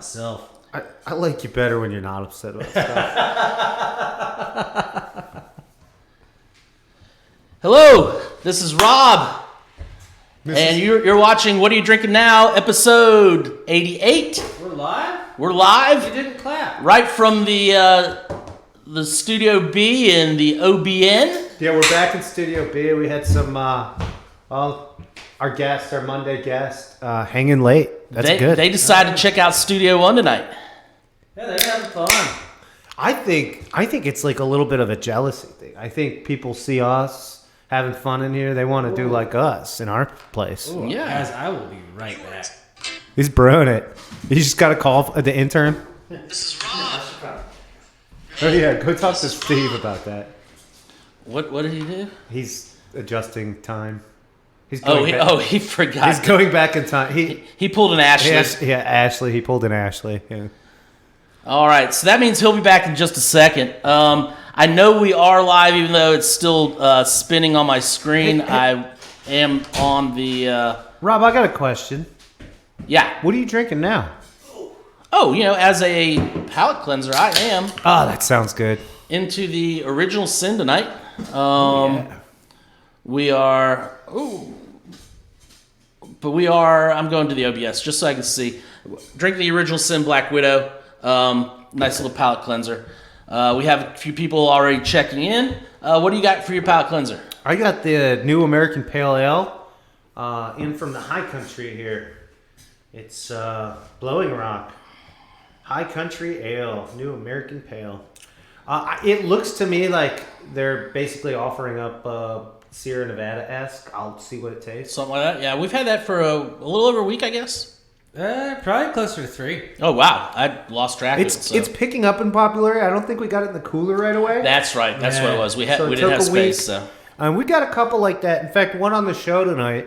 Myself. I like you better when you're not upset about stuff. Hello, this is Rob, and you're watching What Are You Drinking Now, episode 88. We're live? We're live. You didn't clap. Right from the Studio B in the OBN. Yeah, we're back in Studio B. We had some, our Monday guest, hanging late. That's good. They decided to check out Studio 1 tonight. Yeah, they're having fun. I think it's like a little bit of a jealousy thing. I think people see us having fun in here. They want to do like us in our place. Ooh, Yeah. Guys, I will be right back. He's broing it. You just got to call the intern. This is Rob. Oh yeah, go talk to Steve about that. What did he do? He's adjusting time. He's He forgot. He's going back in time. He pulled an Ashley. Ashley. He pulled an Ashley. Yeah. All right, so that means he'll be back in just a second. I know we are live, even though it's still spinning on my screen. I am on the... Rob, I got a question. Yeah. What are you drinking now? Oh, as a palate cleanser, I am Oh, that sounds good. into the original sin tonight. Yeah. We are... I'm going to the OBS just so I can see. Drink the original sin Black Widow. Nice little palate cleanser. We have a few people already checking in. What do you got for your palate cleanser? I got the New American Pale Ale in from the High Country here. It's Blowing Rock. High Country Ale, New American Pale. It looks to me like they're basically offering up Sierra Nevada-esque. I'll see what it tastes. Something like that? Yeah, we've had that for a little over a week, I guess. Probably closer to 3. Oh, wow. I lost track of it. So. It's picking up in popularity. I don't think we got it in the cooler right away. That's right. That's what it was. We So it didn't took have a week. space. So. We got a couple like that. In fact, one on the show tonight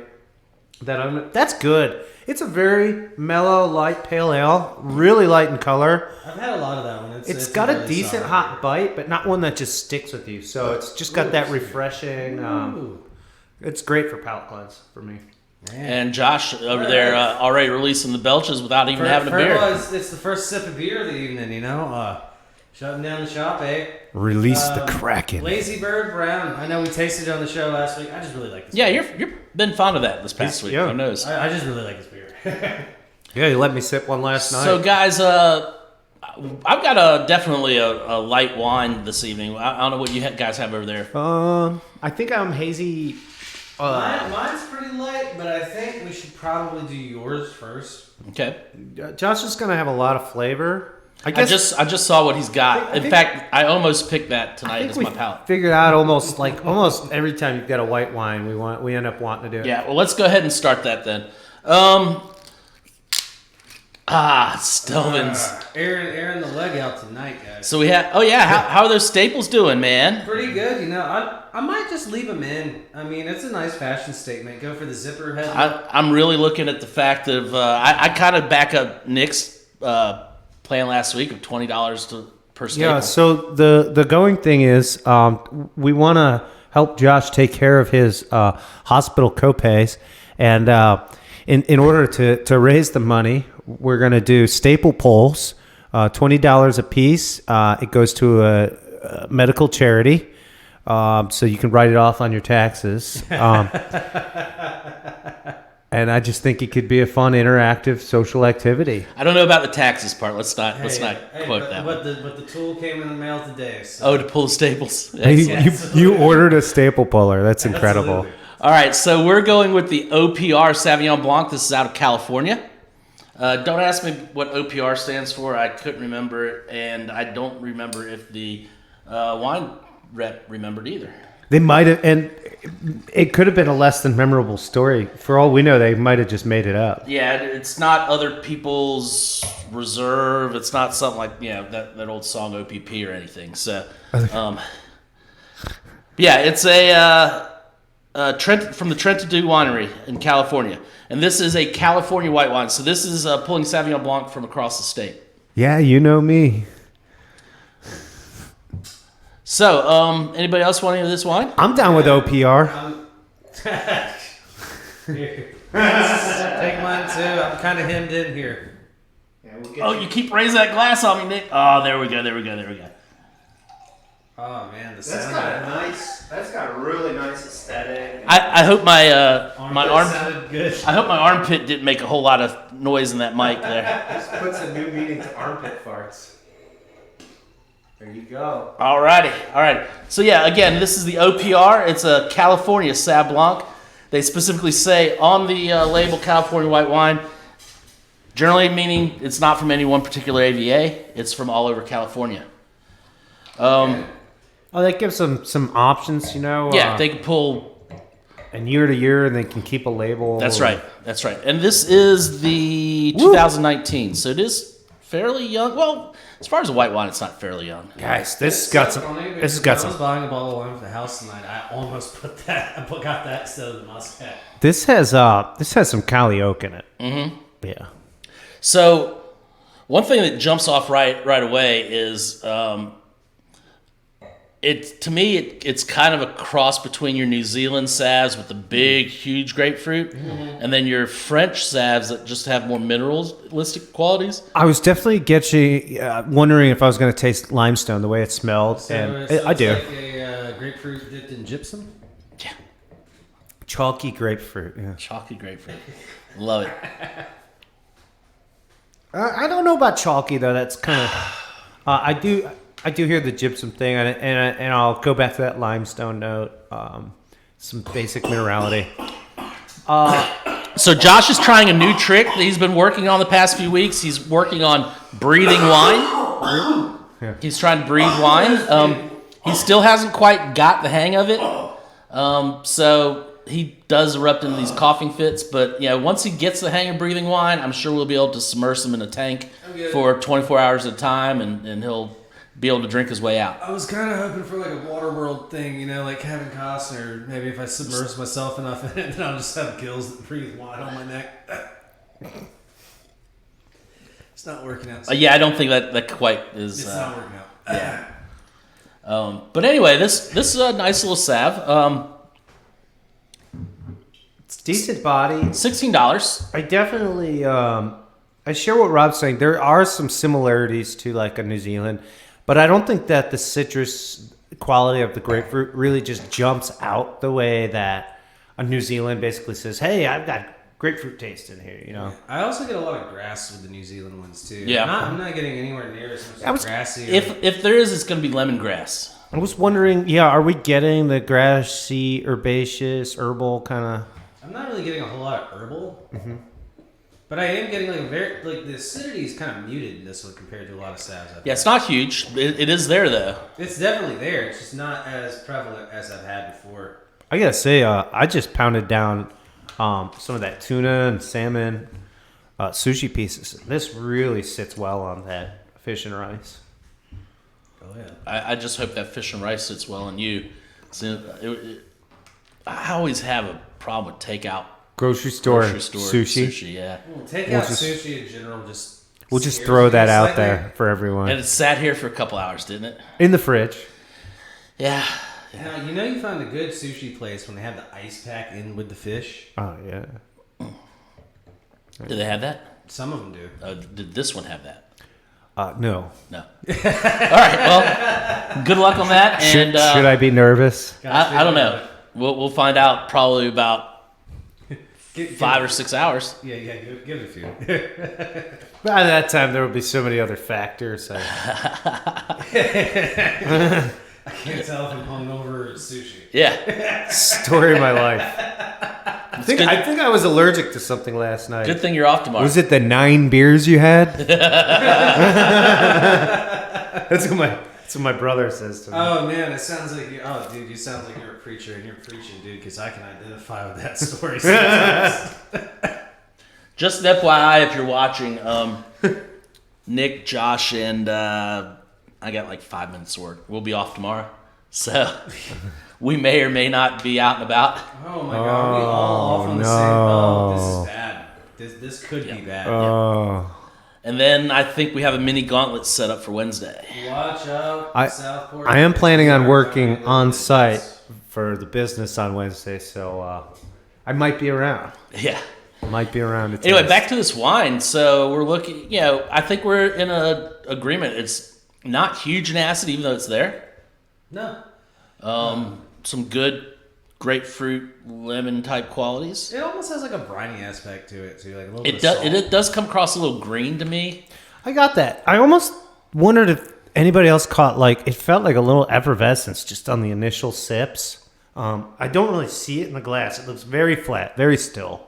that's good. It's a very mellow, light pale ale, really light in color. I've had a lot of that one. It's got a really decent solid. hot bite, but not one that just sticks with you. So it's just got that refreshing. It's great for palate cleanse for me. Man. And Josh over there already releasing the belches without even having a beer. It's the first sip of beer of the evening, Shutting down the shop, eh? Release the Kraken. Lazy Bird Brown. I know we tasted it on the show last week. I just really like this Yeah, beer. you've been fond of that this past week. Yeah. Who knows? I just really like this beer. Yeah, you let me sip one last night. So, guys, I've got definitely a light wine this evening. I don't know what you guys have over there. I think I'm hazy. Mine's pretty light, but I think we should probably do yours first. Okay. Josh is gonna have a lot of flavor. I I just saw what he's got. In fact, I almost picked that tonight as my palate. Figured out almost every time you've got a white wine, we end up wanting to do it. Yeah, well, let's go ahead and start that then. Stillman's. Airing the leg out tonight, guys. So we have. Oh yeah, how are those staples doing, man? Pretty good, I might just leave them in. I mean, it's a nice fashion statement. Go for the zipper head. I'm really looking at the fact of I kind of back up Nick's plan last week of $20 per staple. Yeah. So the going thing is, we want to help Josh take care of his hospital copays, and in order to raise the money, we're going to do staple polls, $20 a piece. It goes to a medical charity, so you can write it off on your taxes. And I just think it could be a fun, interactive, social activity. I don't know about the taxes part. Let's not quote that. But the tool came in the mail today. So. Oh, to pull the staples. You ordered a staple puller. That's incredible. Absolutely. All right, so we're going with the OPR Sauvignon Blanc. This is out of California. Don't ask me what OPR stands for. I couldn't remember it, and I don't remember if the wine rep remembered either. They might have, and it could have been a less than memorable story. For all we know, they might have just made it up. Yeah, it's not other people's reserve. It's not something like that old song OPP or anything. So, yeah, it's a Trent from the Trent Dew Winery in California, and this is a California white wine. So this is pulling Sauvignon Blanc from across the state. Yeah, you know me. So, anybody else want any of this wine? I'm down with OPR. Take mine too. I'm kind of hemmed in here. Yeah, Oh, you keep raising that glass on me, Nick. Oh, there we go. Oh man, That's got a really nice aesthetic. I hope my my arm. sounded good. I hope my armpit didn't make a whole lot of noise in that mic there. This puts a new meaning to armpit farts. There you go. Alrighty. So yeah, again, this is the OPR. It's a California Sauv Blanc. They specifically say on the label California white wine, generally meaning it's not from any one particular AVA. It's from all over California. Oh, that gives them some options, Yeah, they can pull. And year to year, and they can keep a label. That's right. And this is the 2019, so it is fairly young. Well, as far as a white wine, it's not fairly young. Guys, this has got some. This has got I was some. buying a bottle of wine for the house tonight. I almost got that instead of the Muscat. This has some Cali oak in it. Mm-hmm. Yeah. So, one thing that jumps off right away is it's kind of a cross between your New Zealand Sauves with the big, huge grapefruit, and then your French Sauves that just have more mineralistic qualities. I was definitely wondering if I was going to taste limestone the way it smelled, and I do. It's like a grapefruit dipped in gypsum. Yeah, Chalky grapefruit. Yeah. chalky grapefruit. Love it. I don't know about chalky though. That's kind of. I do hear the gypsum thing, and I'll go back to that limestone note. Some basic minerality. So Josh is trying a new trick that he's been working on the past few weeks. He's working on breathing wine. Yeah. He's trying to breathe wine. He still hasn't quite got the hang of it. So he does erupt into these coughing fits. But once he gets the hang of breathing wine, I'm sure we'll be able to submerge him in a tank for 24 hours at a time, and he'll be able to drink his way out. I was kind of hoping for like a Waterworld thing, like Kevin Costner. Maybe if I submerge myself enough in it, then I'll just have gills that breathe wine on my neck. It's not working out. Yeah, I don't think that quite is. It's not working out. Yeah. But anyway, this is a nice little Sauv. It's decent body. $16. I definitely. I share what Rob's saying. There are some similarities to like a New Zealand, but I don't think that the citrus quality of the grapefruit really just jumps out the way that a New Zealand basically says, "Hey, I've got grapefruit taste in here." I also get a lot of grass with the New Zealand ones too. Yeah. I'm not getting anywhere near as much grassy. If there is, it's going to be lemongrass. I was wondering, are we getting the grassy, herbaceous, herbal kind of? I'm not really getting a whole lot of herbal. Mm-hmm. But I am getting the acidity is kind of muted in this one compared to a lot of Sauves. Yeah, it's not huge. It is there though. It's definitely there. It's just not as prevalent as I've had before. I gotta say, I just pounded down some of that tuna and salmon sushi pieces. This really sits well on that fish and rice. Oh yeah. I just hope that fish and rice sits well on you. So I always have a problem with takeout. Grocery store sushi. Yeah. Well, sushi in general We'll just throw that out there for everyone. And it sat here for a couple hours, didn't it? In the fridge. Yeah. Now, you found a good sushi place when they have the ice pack in with the fish. Oh, yeah. Do they have that? Some of them do. Did this one have that? No. No. All right. Well, good luck on that. Should I be nervous? I don't know. We'll find out probably about 5 or 6 hours. Yeah, give it a few. By that time, there will be so many other factors. I can't tell if I'm hungover or sushi. Yeah. Story of my life. I think I was allergic to something last night. Good thing you're off tomorrow. Was it the 9 beers you had? That's what my brother says to me. Oh man, it sounds like you sound like you're a preacher and you're preaching, dude, because I can identify with that story sometimes. Just an FYI, if you're watching, Nick, Josh, and I got like 5 minutes to work. We'll be off tomorrow, so we may or may not be out and about. Oh my god, we all off on the same. Oh, this is bad. This could be bad. Oh. And then I think we have a mini gauntlet set up for Wednesday. Watch out, Southport. I am planning on working on site for the business on Wednesday, so I might be around. Yeah. might be around to taste. Anyway, back to this wine. So we're looking, I think we're in a agreement. It's not huge in acid, even though it's there. No. Some good grapefruit, lemon type qualities. It almost has like a briny aspect to it too, like a little bit It of does. salt. It does come across a little green to me. I got that. I almost wondered if anybody else caught, like, it felt like a little effervescence just on the initial sips. I don't really see it in the glass. It looks very flat, very still.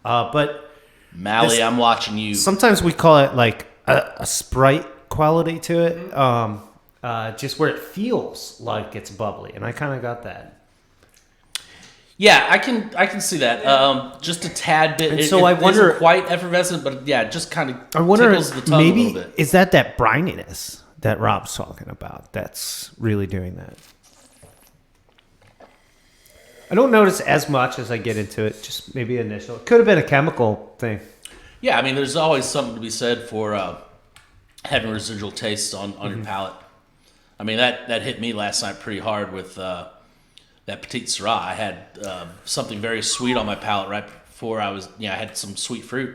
But Mally, I'm watching you. sometimes we call it like a Sprite quality to it, just where it feels like it's bubbly, and I kind of got that. Yeah, I can see that. Just a tad bit. And so I wonder- isn't quite effervescent, but yeah, it just kind of I wonder, tickles the tongue a maybe little bit. is that brininess that Rob's talking about that's really doing that. I don't notice as much as I get into it, just maybe initial. It could have been a chemical thing. Yeah, I mean, there's always something to be said for having residual tastes on your palate. I mean, that hit me last night pretty hard with that Petite Syrah. I had something very sweet on my palate right before I had some sweet fruit.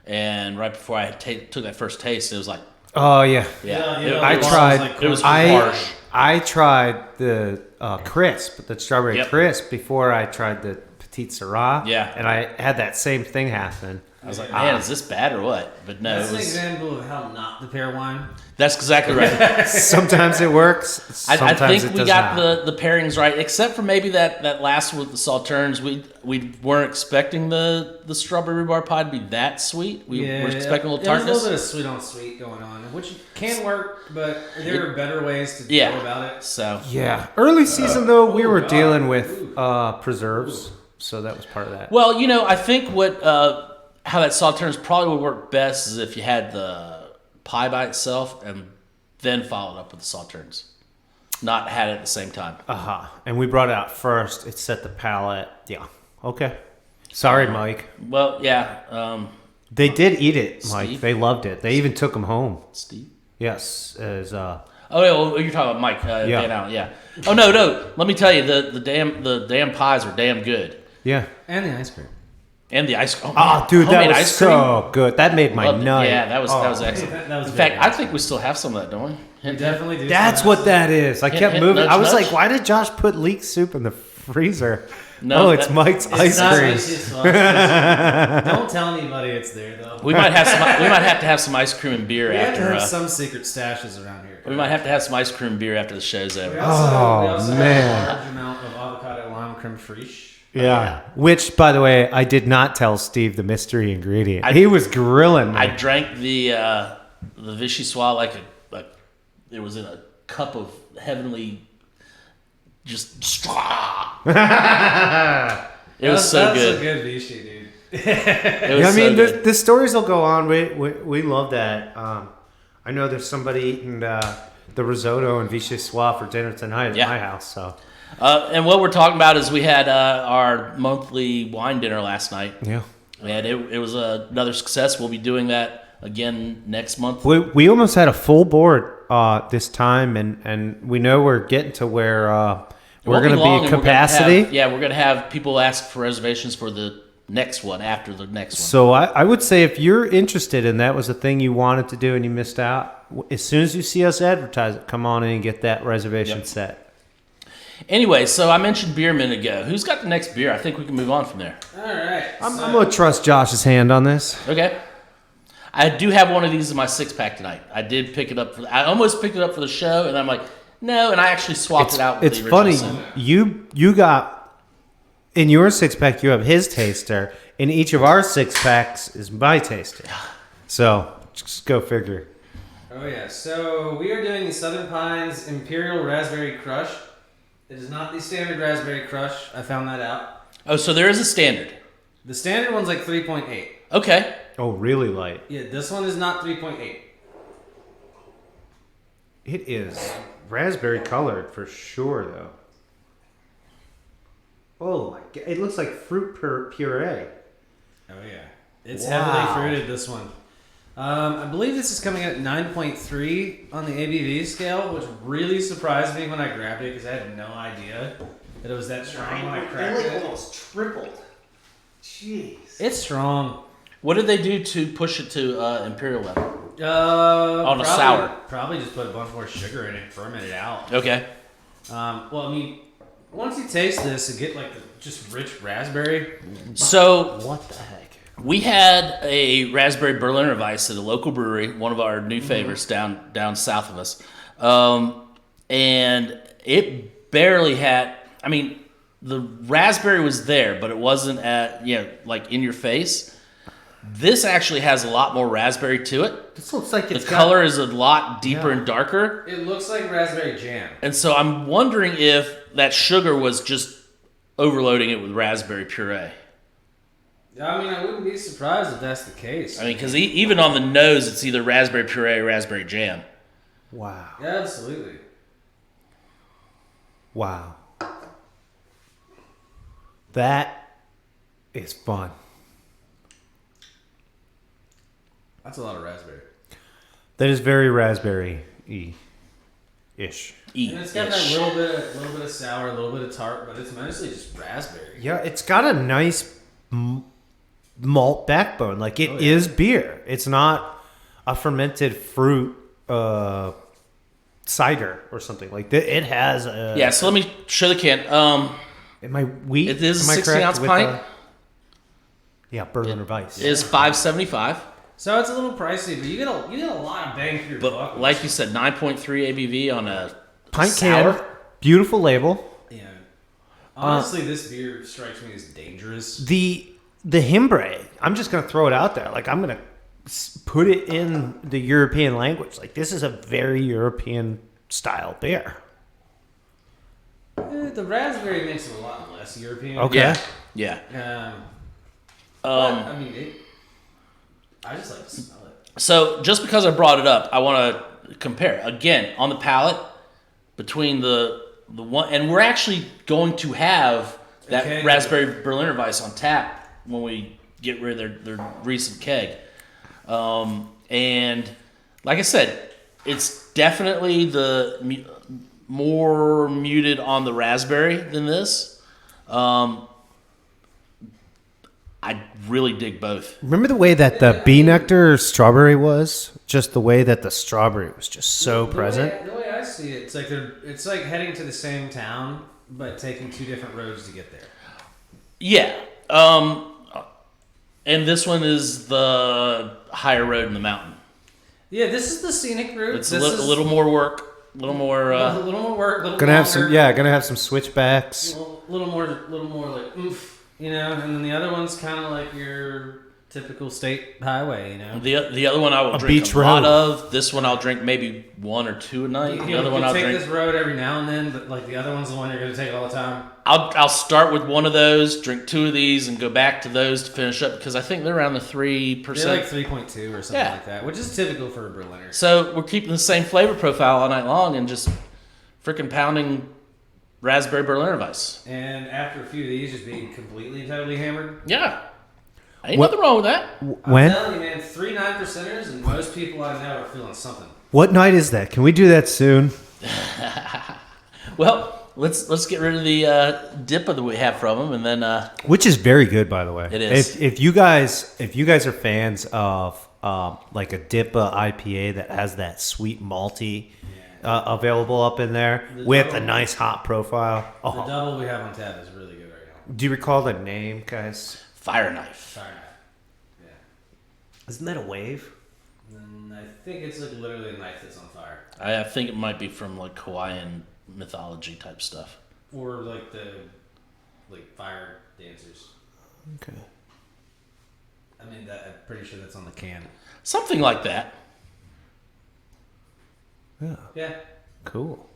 And right before I took that first taste, it was like, Oh yeah, Yeah, it was harsh. I tried the crisp, the strawberry Yep. crisp before I tried the Petite Syrah. Yeah. and I had that same thing happen. I was like, man, is this bad or what? But no, That's it an was. example of how not to pair wine. That's exactly right. Sometimes it works. I Sometimes think it we does got not. the pairings right, except for maybe that last one with the sauternes. We weren't expecting the strawberry rhubarb pie to be that sweet. We were expecting a little There's tartness. a little bit of sweet on sweet going on, which can work, but there are better ways to Yeah. go about it. So Yeah, early season though, we were God. dealing with preserves, so that was part of that. well, I think what how that sauternes probably would work best is if you had the pie by itself and then followed up with the sauternes, not had it at the same time. And we brought it out first. It set the palate. Yeah. Okay. Sorry, Mike. Well, yeah, They did eat it, Mike. Steve? They loved it. They even took them home. Steve. Yes, as Oh, yeah, well, you're talking about Mike. Yeah. Van Allen, yeah. Oh no! Let me tell you, the damn pies are damn good, yeah. And the ice cream. and the ice cream. Oh, dude, that homemade was ice cream? so good. That made my Loved it. night. Yeah, that was excellent. That was In fact, very I think we still have some of that, don't we? We definitely do. That's some what that is. I kept hint, moving. nudge, I was nudge. like, why did Josh put leek soup in the freezer? No, Oh, it's that- Mike's It's ice not cream. racist sauce. Don't tell anybody it's there though. We might have to have some ice cream and beer We have to after. have some secret stashes around here. We might have to have some ice cream and beer after the show's We over. also man. have a large amount of avocado lime creme fraiche. Yeah. Which, by the way, I did not tell Steve the mystery ingredient. He was grilling me. I drank the vichyssoise like it was in a cup of heavenly, just straw. It was so That's good. a good Vichy, dude. It was Yeah, I mean, so good. the stories will go on. We love that. I know there's somebody eating the risotto and vichyssoise for dinner tonight at Yeah. my house. So And what we're talking about is we had our monthly wine dinner last night, yeah, and it was another success. We'll be doing that again next month. we almost had a full board this time, and we know we're getting to where It we're won't going to long, be and we're gonna capacity. we're going to have people ask for reservations for the next one after the next one. So I would say if you're interested and that was a thing you wanted to do and you missed out, as soon as you see us advertise it, come on in and get that reservation Yep. set. Anyway, so I mentioned beer a minute ago. Who's got the next beer? I think we can move on from there. All right. I'm going to trust Josh's hand on this. Okay. I do have one of these in my six-pack tonight. I did pick it up. I almost picked it up for the show, and I'm like, no, and I actually swapped it out with It's the funny. original. You got in your 6-pack you have his taster. In each of our 6-packs is my taster. So just go figure. Oh yeah. So we are doing the Southern Pines Imperial Raspberry Crush. It is not the standard Raspberry Crush. I found that out. Oh, so there is a standard. The standard one's like 3.8. Okay. Oh, really light. Yeah, this one is not 3.8. It is raspberry colored for sure, though. Oh my god! It looks like fruit puree. Oh yeah. It's Wow. heavily fruited, this one. I believe this is coming at 9.3 on the ABV scale, which really surprised me when I grabbed it because I had no idea that it was that strong when I cracked it. almost tripled. Jeez. It's strong. What did they do to push it to imperial level? On a sour. Probably just put a bunch more sugar in it, ferment it out. Okay. Well, I mean, once you taste this, you get like the just rich raspberry. So What the heck? we had a raspberry Berliner Weiss at a local brewery, one of our new favorites down south of us, and it barely had. I mean, the raspberry was there, but it wasn't like in your face. This actually has a lot more raspberry to it. This looks like The color is a lot deeper and darker. It looks like raspberry jam. And so I'm wondering if that sugar was just overloading it with raspberry puree. I mean, I wouldn't be surprised if that's the case. I mean, because even on the nose, it's either raspberry puree or raspberry jam. Wow. Yeah, absolutely. Wow. That is fun. That's a lot of raspberry. That is very raspberry-y-ish. And it's got that little bit of sour, a little bit of tart, but it's mostly just raspberry. Yeah, it's got a nice malt backbone. Like it is beer. It's not a fermented fruit cider or something like that. It has a. Yeah. So let me show the can. Am I wheat? It is a Am I 16-ounce correct pint. with yeah, Berliner Weiss. Is $5.75. So it's a little pricey, but you get a lot of bang for your buck. But like you said, 9.3 ABV on a Pint sour. can, beautiful label. Yeah. Honestly, this beer strikes me as dangerous. The Himbre, I'm just gonna throw it out there. Like I'm gonna put it in the European language. Like this is a very European style beer. The raspberry makes it a lot less European. Okay. Yeah. But, I mean, I just like to smell it. So just because I brought it up, I want to compare again on the palate between the one, and we're actually going to have that raspberry Berliner Weiss on tap when we get rid of their recent keg. And like I said, it's definitely the more muted on the raspberry than this. I really dig both. Remember the way that the bee nectar strawberry was? Just the way that the strawberry was just so present. The way I see it, it's like heading to the same town, but taking two different roads to get there. Yeah. And this one is the higher road in the mountain. Yeah, this is the scenic route. It's a little more work, a little more. A little more work. Gonna have some switchbacks. A little more like oomph. You know, and then the other one's kind of like your typical state highway, you know. The other one I will drink a lot of. This one I'll drink maybe one or two a night. The other one I'll take drink. This road every now and then, but like the other one's the one you're going to take all the time. I'll start with one of those, drink two of these, and go back to those to finish up because I think they're around the 3%. They're like 3.2 or something like that, which is typical for a Berliner. So we're keeping the same flavor profile all night long and just freaking pounding raspberry Berliner Weiss. And after a few of these, just being completely and totally hammered. Yeah. Ain't nothing wrong with that. When? I'm telling you, man, 3 9%ers, and most people I know are feeling something. What night is that? Can we do that soon? Well, let's get rid of the dippa that we have from them, and then Which is very good, by the way. It is. If you guys are fans of like a dippa IPA that has that sweet malty available up in there with a nice hot profile. The double we have on tap is really good right now. Do you recall the name, guys? Fire Knife. Fire knife. Yeah. Isn't that a wave? And I think it's like literally a knife that's on fire. I think it might be from like Hawaiian mythology type stuff. Or like the fire dancers. Okay. I mean, I'm pretty sure that's on the can. Something like that. Yeah. Yeah. Cool.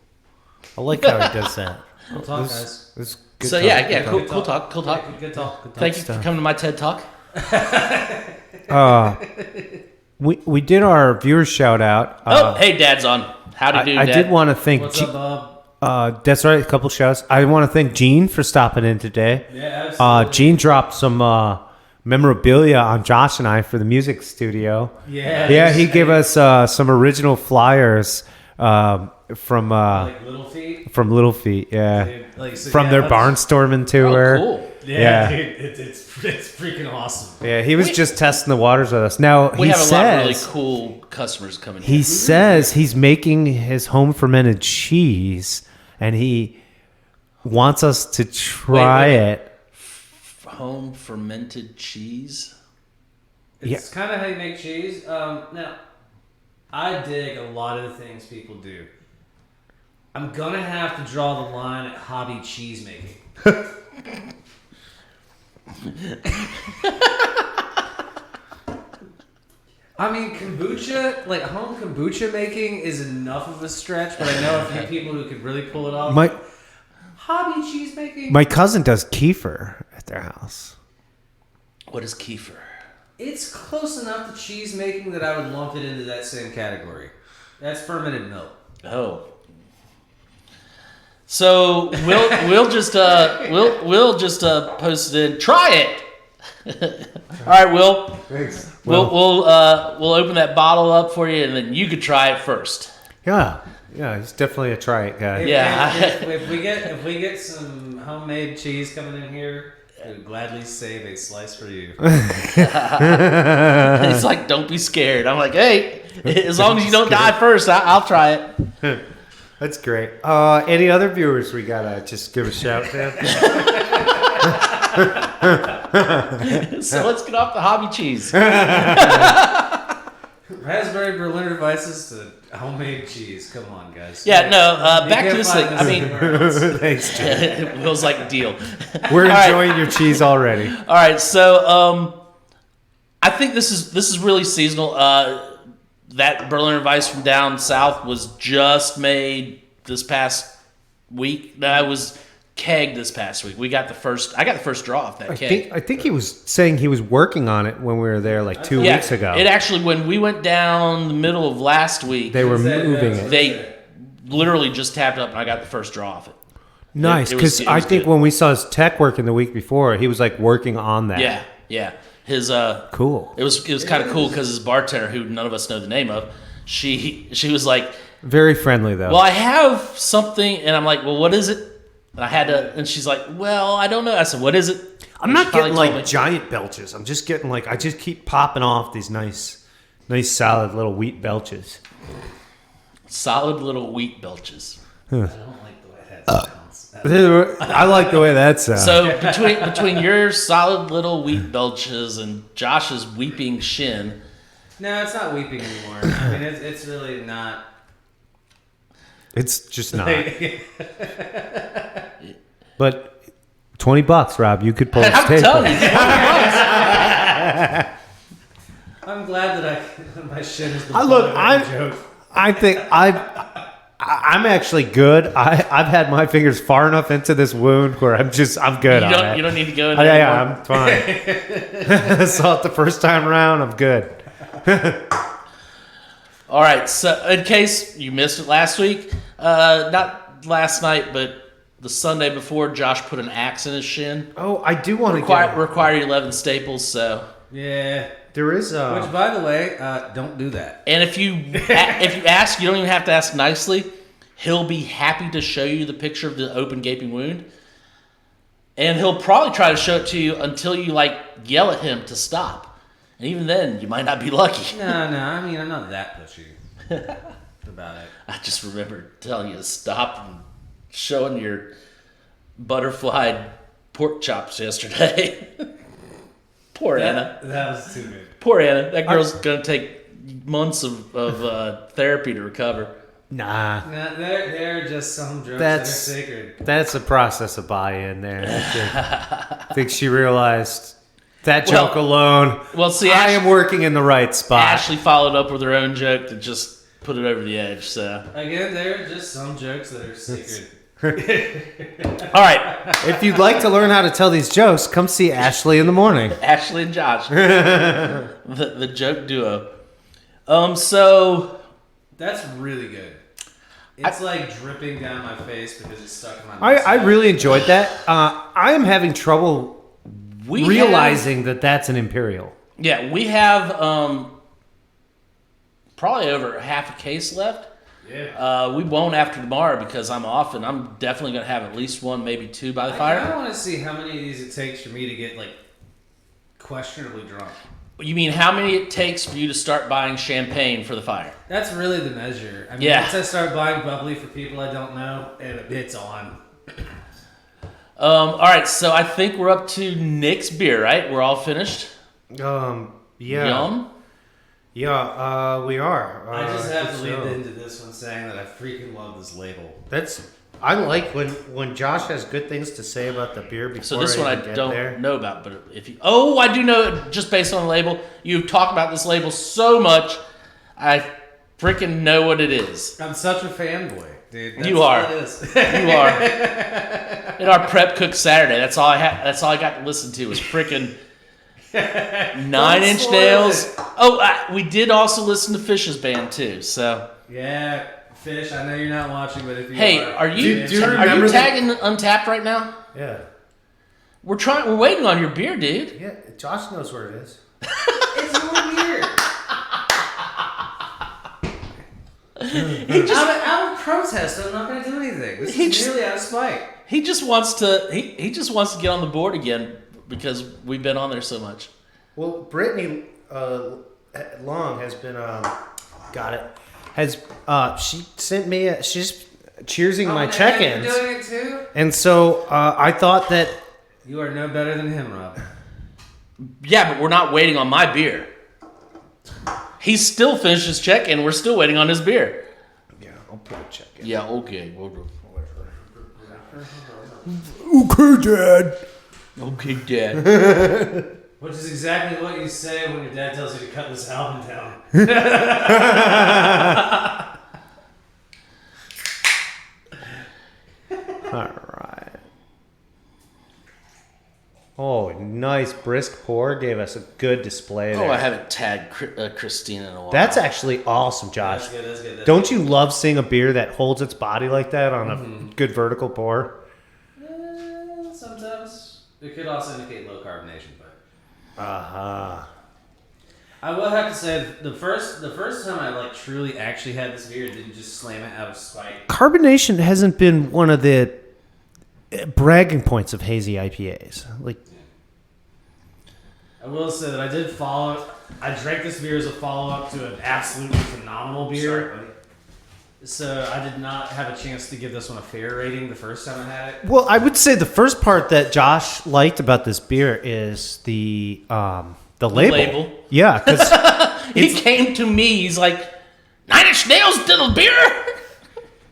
I like how he does that. Cool talk, guys. This good So talk, yeah, good cool talk. talk. Good talk. Good talk. Good talk. Thank you for coming to my TED Talk. We did our viewers shout out. Hey, Dad's on. Howdy do, I Dad. did want to thank. What's up, Bob? That's right. A couple shouts. I want to thank Gene for stopping in today. Yeah, absolutely. Gene dropped some memorabilia on Josh and I for the music studio. Yeah. He gave us some original flyers from Little Feet. Little Feet. Yeah, Dude, from their barnstorming tour. Oh, cool. Yeah, dude, it's freaking awesome. Yeah, he was just testing the waters with us. Now We he have a lot of really says cool customers coming he here. says he's making his home fermented cheese, and he wants us to try Wait. it. Home fermented cheese. It's kind of how you make cheese. Now, I dig a lot of the things people do. I'm gonna have to draw the line at hobby cheese making. I mean, kombucha, like home kombucha making is enough of a stretch, but I know a few people who could really pull it off. Hobby cheese making? My cousin does kefir at their house. What is kefir? It's close enough to cheese making that I would lump it into that same category. That's fermented milk. Oh. So we'll just post it in. Try it. All right, Will. Thanks. We'll open that bottle up for you, and then you could try it first. Yeah, he's definitely a try it guy. Yeah. If we get some homemade cheese coming in here, I would gladly save a slice for you. He's like, don't be scared. I'm like, hey, as long as you don't die first, I'll try it. That's great. Any other viewers we gotta just give a shout to? So let's get off the hobby cheese. Raspberry Berliner Weisses to homemade cheese. Come on, guys. Yeah, no, You back to can't this find thing. I mean, anywhere else. Thanks, Jim. it feels like a deal. We're All right. enjoying your cheese already. All right, so I think this is really seasonal. That Berliner Weiss from down south was just made this past week. No, I was kegged this past week. I got the first draw off that keg. I think he was saying he was working on it when we were there like 2 weeks ago. It actually, when we went down the middle of last week, They were moving it. they literally just tapped up and I got the first draw off it. Nice, it was- because it I was think good. when we saw his tech working the week before, he was like working on that. Yeah. His Cool. It was kind of cool because his bartender, who none of us know the name of, she was like, Very friendly though. well, I have something, and I'm like, well, what is it? And I had to, and she's like, well, I don't know. I said, what is it? I'm And not she finally getting told like me. giant belches. I'm just getting like I just keep popping off these nice solid little wheat belches. Solid little wheat belches. I don't like the way that sounds. I like the way that sounds. So between your solid little wheat belches and Josh's weeping shin, No, it's not weeping anymore. I mean, it's really not. It's just not. But $20, Rob, you could pull a I'm staple. telling you, I'm glad that my shit is the Look, butt of the joke. I think I'm actually good. I've had my fingers far enough into this wound where I'm good on it. you don't need to go in there Yeah, anymore. I'm fine. I saw it the first time around. I'm good. All right, so in case you missed it last week, not last night, but the Sunday before, Josh put an axe in his shin. Oh, I do want to Required 11 staples, so. Yeah. There is Which, by the way, don't do that. And if you ask, you don't even have to ask nicely. He'll be happy to show you the picture of the open gaping wound. And he'll probably try to show it to you until you yell at him to stop. And even then, you might not be lucky. No, I mean, I'm not that pushy about it. I just remember telling you to stop and showing your butterfly pork chops yesterday. Poor Anna. That was too good. Poor Anna. That girl's going to take months of therapy to recover. Nah. No, they're just some jokes That's- that are sacred. That's a process of buy-in there. I think she realized that joke alone. Well, see, I am working in the right spot. Ashley followed up with her own joke to just put it over the edge. So, Again, they're just some jokes that are sacred. all right, If you'd like to learn how to tell these jokes, come see Ashley in the morning. Ashley and Josh, the joke duo. So That's really good. It's like dripping down my face because it's stuck in my I mustache. really enjoyed that. I am having trouble we realizing that that's an Imperial. we have probably over half a case left. Yeah. We won't after tomorrow because I'm off, and I'm definitely going to have at least one, maybe two by the fire. I want to see how many of these it takes for me to get, like, questionably drunk. You mean how many it takes for you to start buying champagne for the fire? That's really the measure. I mean, Yeah. once I start buying bubbly for people I don't know, and it's on. All right, so I think we're up to Nick's beer, right? We're all finished? Yeah. Yum? Yeah, we are. I just have to lead so. into this one saying that I freaking love this label. I like when Josh has good things to say about the beer before. So this one I even get don't there. know about, but if you... Oh, I do know it just based on the label. You've talked about this label so much, I freaking know what it is. I'm such a fanboy, dude. That's You are. all it is. You are. In our prep cook Saturday, that's all I got to listen to was freaking 9 Inch spoil Nails. it. Oh, we did also listen to Fish's band too. So Yeah, Fish, I know you're not watching, but if you hey, are you do you are remember you the- tagging Untapped right now? Yeah. We're waiting on your beer, dude. Yeah, Josh knows where it is. It's your beer. Out of protest, I'm not going to do anything. This is really out of spite. He just wants to get on the board again because we've been on there so much. Well, Brittany Long has been got it. She sent me she's cheersing my and check-ins. You're doing it too? And so I thought that You are no better than him, Rob. Yeah, but we're not waiting on my beer. He's still finished his check, and we're still waiting on his beer. yeah, I'll put a check in. Yeah, okay. Okay, Dad. Okay, Dad. Which is exactly what you say when your dad tells you to cut this album down. All right. Oh, nice brisk pour. Gave us a good display there. Oh, I haven't tagged Christine in a while. That's actually awesome, Josh. That's good, that's good. Don't you love seeing a beer that holds its body like that on a good vertical pour? Sometimes. It could also indicate low carbonation, but... Uh-huh. I will have to say, the first time I like truly actually had this beer, didn't just slam it out of spite. Carbonation hasn't been one of the bragging points of hazy IPAs. Like, I will say that I did follow. I drank this beer as a follow up to an absolutely phenomenal beer. So I did not have a chance to give this one a fair rating the first time I had it. well, I would say the first part that Josh liked about this beer is the label. Yeah, because he came to me. He's like, 9 Inch Nails did a beer.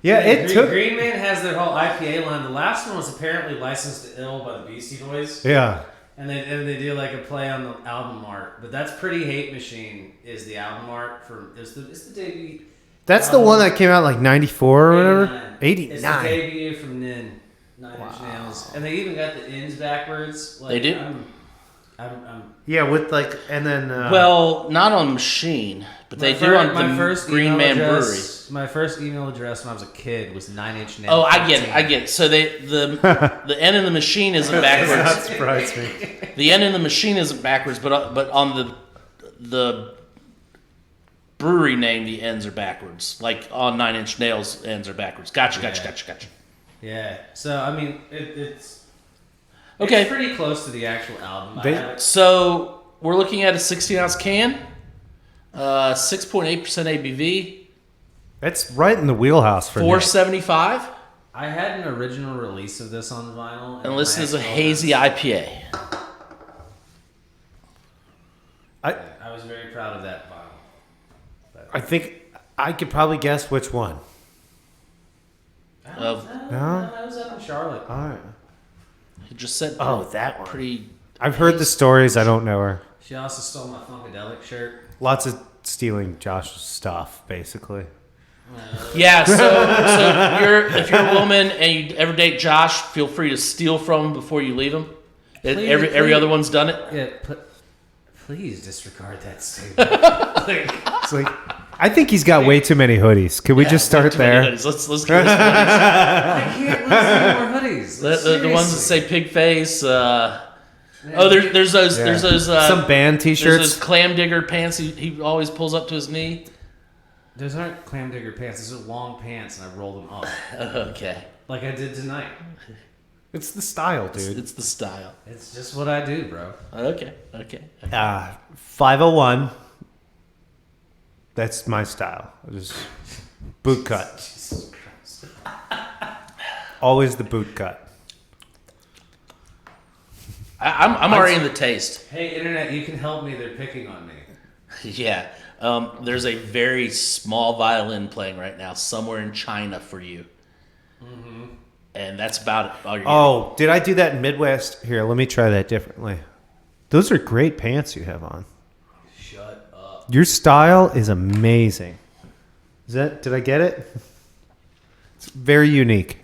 yeah, it took. Green Man has their whole IPA line. The last one was apparently licensed to ill by the Beastie Boys. Yeah. And they do like a play on the album art, but that's Pretty Hate Machine is the album art for it's the debut. That's the one that came out like 94 or whatever. 89. It's the 89. debut from Nin, 9 Inch Nails, and they even got the ends backwards. Like, They do? I'm Yeah, with like, and then. Well, not on Machine, but they do on the Green email Man address, Brewery. My first email address when I was a kid was 9 Inch Nails. Oh, I get it. So the N in the machine isn't That backwards. surprised me. The N in the machine isn't backwards, but on the brewery name, the ends are backwards. Like on 9 Inch Nails, ends are backwards. Gotcha. Yeah. So I mean, it's Okay. It's pretty close to the actual album. So we're looking at a 16-ounce can, 6.8% ABV, That's right in the wheelhouse for Nick. $4.75, I had an original release of this on vinyl, and this is a my hazy IPA. I was very proud of that vinyl. I think I could probably guess which one. Of I was up in Charlotte. All right. he just said, Oh, that one. pretty. I've heard the stories. I don't know her. She also stole my Funkadelic shirt. Lots of stealing Josh's stuff, basically. Yeah. So if you're a woman and you ever date Josh, feel free to steal from him before you leave him. Every please. other one's done it. Yeah, please disregard that statement. It's like, I think he's got way too many hoodies. Could we just start Too many there? hoodies. Let's get this hoodies. I can't listen more hoodies. The ones that say pig face. There's those. Yeah. There's those. Some band There's T-shirts. those clam digger pants he always pulls up to his knee. Those aren't clam digger pants. Those are long pants, and I roll them up. Okay. Like I did tonight. It's the style, dude. It's the style. It's just what I do, bro. Okay. 501. That's my style. Just boot cut. Jesus Christ. Always the boot cut. I'm already in the taste. Hey, internet, you can help me. They're picking on me. Yeah. There's a very small violin playing right now somewhere in China for you. Mm-hmm. And that's about it. Oh, did I do that in Midwest? Here, let me try that differently. Those are great pants you have on. Shut up. Your style is amazing. Did I get it? It's very unique.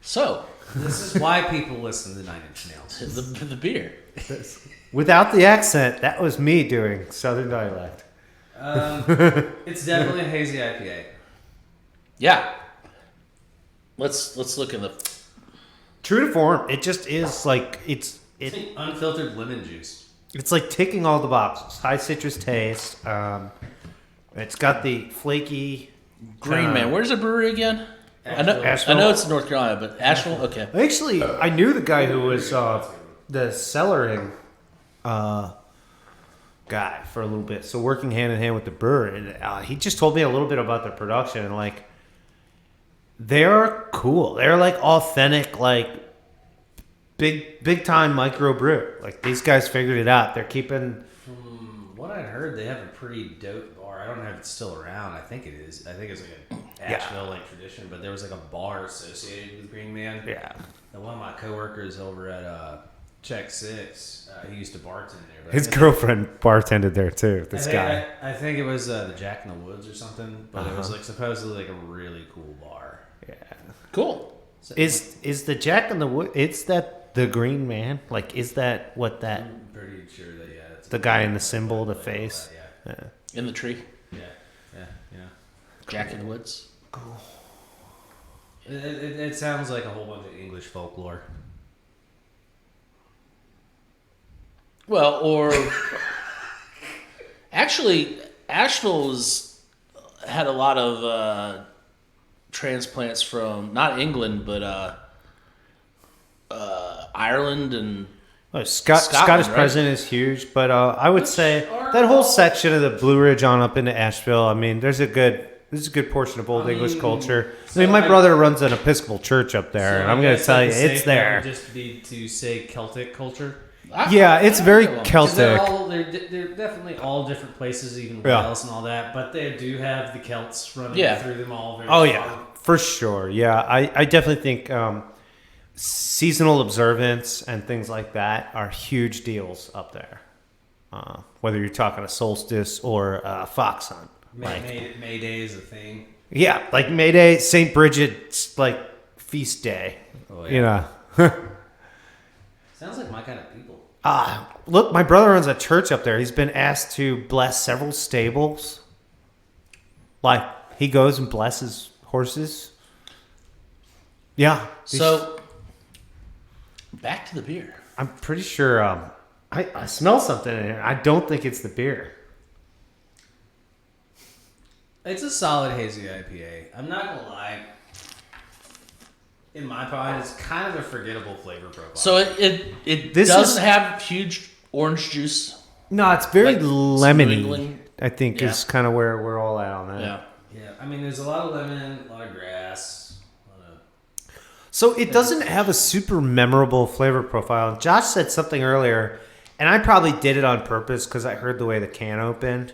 So. This is why people listen to 9 Inch Nails. The beer. Without the accent, that was me doing Southern dialect. It's definitely a hazy IPA. Yeah. Let's look in the. True to form, it just is like It's like unfiltered lemon juice. It's like ticking all the boxes. High citrus taste. It's got the flaky Green Man. Where's the brewery again? I know it's in North Carolina, but Asheville. Okay. Actually, I knew the guy who was the cellaring guy for a little bit. So working hand in hand with the brewer, and he just told me a little bit about their production. And like, they're cool. They're like authentic, like big time micro brew. Like these guys figured it out. They're keeping. From what I heard, they have a pretty dope bar. I don't know if it's still around. I think it is. I think it's like an Asheville like tradition. But there was like a bar associated with Green Man. Yeah. And one of my coworkers over at Check Six, he used to bartend there. But His girlfriend bartended there too. This guy. I think it was the Jack in the Woods or something. But it was like supposedly like a really cool bar. Yeah. Cool. So, Is the Jack in the Wood? It's that the Green Man? Like, is that what that? I'm pretty sure that it's The guy in the symbol, the face. Yeah. In the tree. Yeah. Jack in the Woods. Cool. It sounds like a whole bunch of English folklore. Well, or actually, Asheville had a lot of transplants from not England, but Ireland and Scottish Scotland, right? president is huge, but I would say that whole section of the Blue Ridge on up into Asheville. I mean, there's a good portion of old English culture. I mean, my brother runs an Episcopal church up there, and I'm going to tell you, it's there. Just be to say Celtic culture. Yeah, it's very Celtic. They're definitely all different places, even Wales and all that. But they do have the Celts running through them all. Very strong. Yeah, for sure. Yeah, I definitely think seasonal observance and things like that are huge deals up there. Whether you're talking a solstice or a fox hunt. May Day is a thing. Yeah, like May Day, St. Bridget's like feast day. Oh, yeah. You know. Sounds like my kind of people. Look, my brother runs a church up there. He's been asked to bless several stables. Like, he goes and blesses horses. Yeah. so. Back to the beer. I'm pretty sure I smell something in here. I don't think it's the beer. It's a solid hazy IPA. I'm not gonna lie. In my mind, it's kind of a forgettable flavor profile. So it doesn't have huge orange juice. No, it's very Like lemony. I think Yeah. is kind of where we're all at on that. Yeah, I mean, there's a lot of lemon, a lot of grass. So it doesn't have a super memorable flavor profile. Josh said something earlier, and I probably did it on purpose because I heard the way the can opened.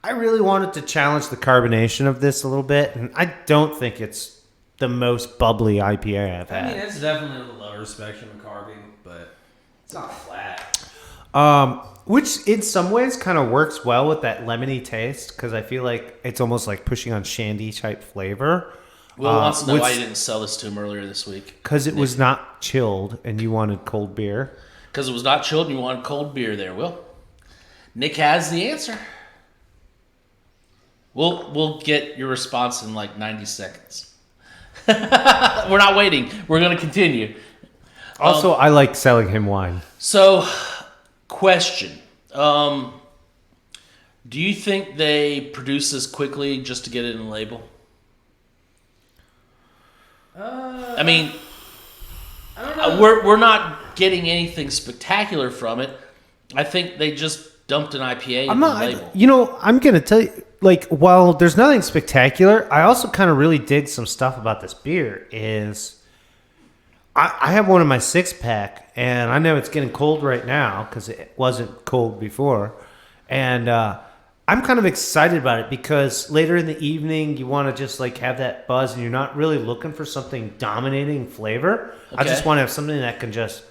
I really wanted to challenge the carbonation of this a little bit, and I don't think it's the most bubbly IPA I've had. I mean, it's definitely on the lower spectrum of carving, but it's not flat. Which in some ways kind of works well with that lemony taste because I feel like it's almost like pushing on shandy type flavor. Will wants to know why you didn't sell this to him earlier this week. Because it was not chilled and you wanted cold beer. Because it was not chilled and you wanted cold beer there, Will. Nick has the answer. We'll get your response in like 90 seconds. We're not waiting. We're going to continue. Also, I like selling him wine. So, question. Do you think they produce this quickly just to get it in the label? I mean, I don't know. we're not getting anything spectacular from it. I think they just dumped an IPA in the label. You know, I'm gonna tell you, like, while there's nothing spectacular, I also kind of really dig some stuff about this beer. I have one in my 6-pack, and I know it's getting cold right now because it wasn't cold before, and I'm kind of excited about it because later in the evening you want to just like have that buzz, and you're not really looking for something dominating flavor. I just want to have something that can just.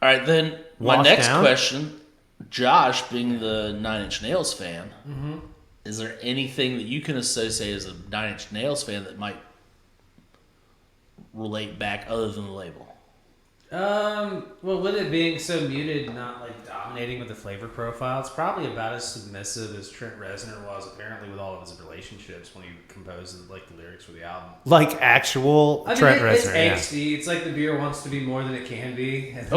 All right, then my wash next down. question, Josh, being the Nine Inch Nails fan, is there anything that you can associate as a Nine Inch Nails fan that might relate back other than the label? Well, with it being so muted, not like dominating with the flavor profile, it's probably about as submissive as Trent Reznor was apparently with all of his relationships when he composed like the lyrics for the album. Like actual Trent Reznor. It's angsty. It's like the beer wants to be more than it can be. And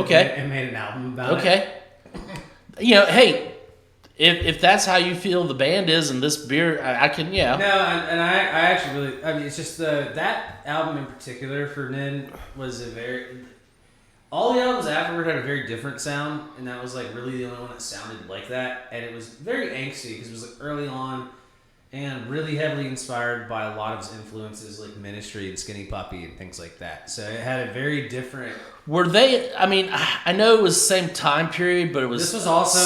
made an album about it. Okay. You know, hey, if that's how you feel the band is and this beer, I can, yeah. No, and I actually really, I mean, it's just that album in particular for Nin was a very. All the albums afterward had a very different sound, and that was like really the only one that sounded like that. And it was very angsty because it was like early on and really heavily inspired by a lot of his influences like Ministry and Skinny Puppy and things like that. So it had a very different. Were they? I mean, I know it was the same time period, but it was. This was also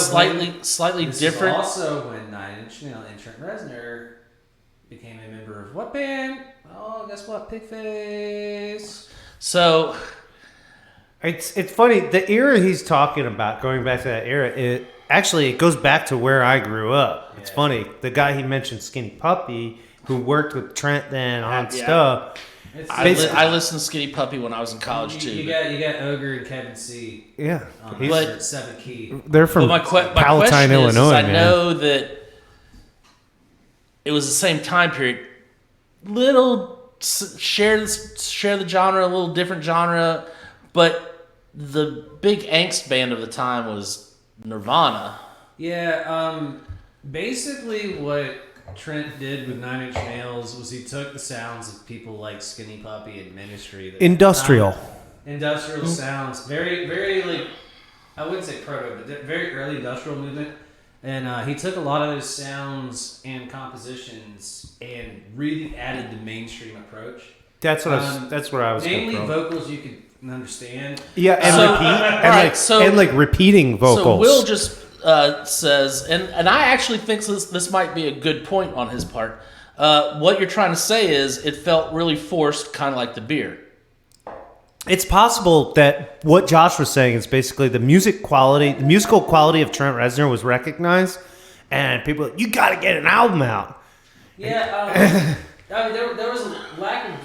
slightly this different. Was also when Nine Inch Nails and Trent Reznor became a member of what band? Oh, guess what? Pigface. So. It's funny, the era he's talking about, going back to that era, it goes back to where I grew up. It's funny. The guy he mentioned, Skinny Puppy, who worked with Trent then on stuff. I listened to Skinny Puppy when I was in college too. You got Ogre and Kevin C. Yeah. But 7 Key. They're from my Palatine, question Illinois, is, I man. know that it was the same time period. Share the genre, a little different genre, but the big angst band of the time was Nirvana. Yeah, basically what Trent did with Nine Inch Nails was he took the sounds of people like Skinny Puppy and Ministry. Industrial Sounds. Very, very like, I wouldn't say proto, but very early industrial movement. And he took a lot of those sounds and compositions and really added the mainstream approach. That's what I was mainly going from. vocals you could understand. Yeah, and repeat, repeating vocals. So Will just says, and I actually think this might be a good point on his part. What you're trying to say is it felt really forced, kind of like the beer. It's possible that what Josh was saying is basically the musical quality of Trent Reznor was recognized, and people were like, you got to get an album out. Yeah, I mean, there was a lack of,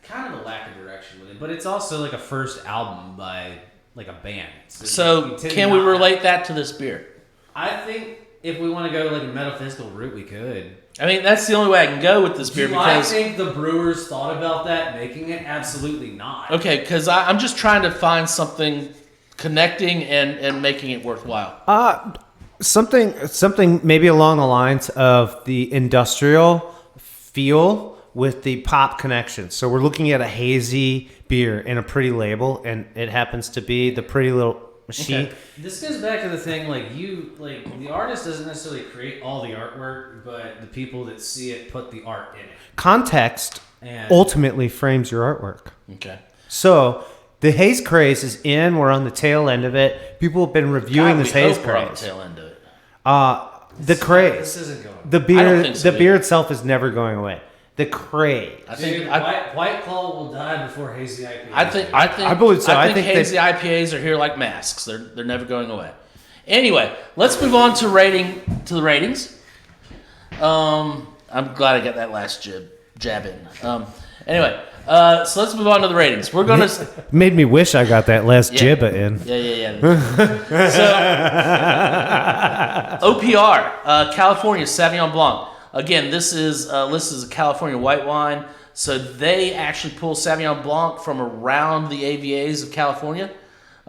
kind of a lack of direction with it, but it's also like a first album by like a band. So can we relate that to this beer? I think if we want to go like a metaphysical route, we could. I mean, that's the only way I can go with this beer. Do I think the brewers thought about that making it? Absolutely not. Okay, because I'm just trying to find something connecting and making it worthwhile. Something maybe along the lines of the industrial feel with the pop connection. So we're looking at a hazy beer in a pretty label, and it happens to be the Pretty Little Machine. Okay. This goes back to the thing, the artist doesn't necessarily create all the artwork, but the people that see it put the art in it. Context ultimately frames your artwork. Okay. So the haze craze is in. We're on the tail end of it. People have been reviewing this haze We're on the craze. tail end of it. The craze. This isn't going. The beer. I don't think so The beer itself is never going away. The craze. White Claw will die before hazy IPAs. I believe so. I think hazy IPAs are here like masks. They're never going away. Anyway, let's move on to the ratings. I'm glad I got that last jab in. Anyway, so let's move on to the ratings. We're gonna made me wish I got that last jibba in. Yeah. So OPR, California Sauvignon Blanc. Again, this is listed as a California white wine, so they actually pull Sauvignon Blanc from around the AVAs of California,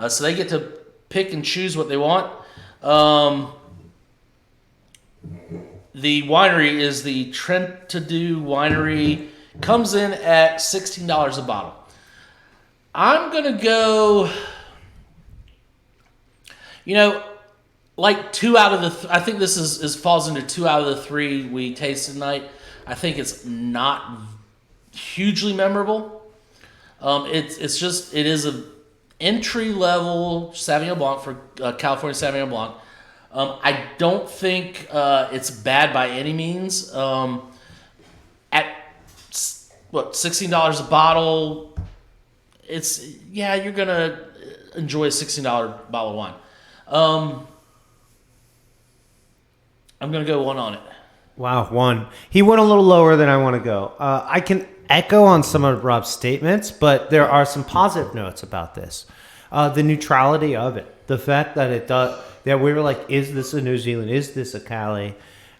so they get to pick and choose what they want. The winery is the Trentadue Winery. Comes in at $16 a bottle. I'm going to go, like 2 out of the... I think this is falls into 2 out of the 3 we tasted tonight. I think it's not hugely memorable. It is a entry-level Sauvignon Blanc for California Sauvignon Blanc. I don't think it's bad by any means. At $16 a bottle, you're gonna enjoy a $16 bottle of wine. I'm gonna go 1 on it. Wow, 1. He went a little lower than I want to go. I can echo on some of Rob's statements, but there are some positive notes about this. The neutrality of it, the fact that it does. That we were like, is this a New Zealand? Is this a Cali?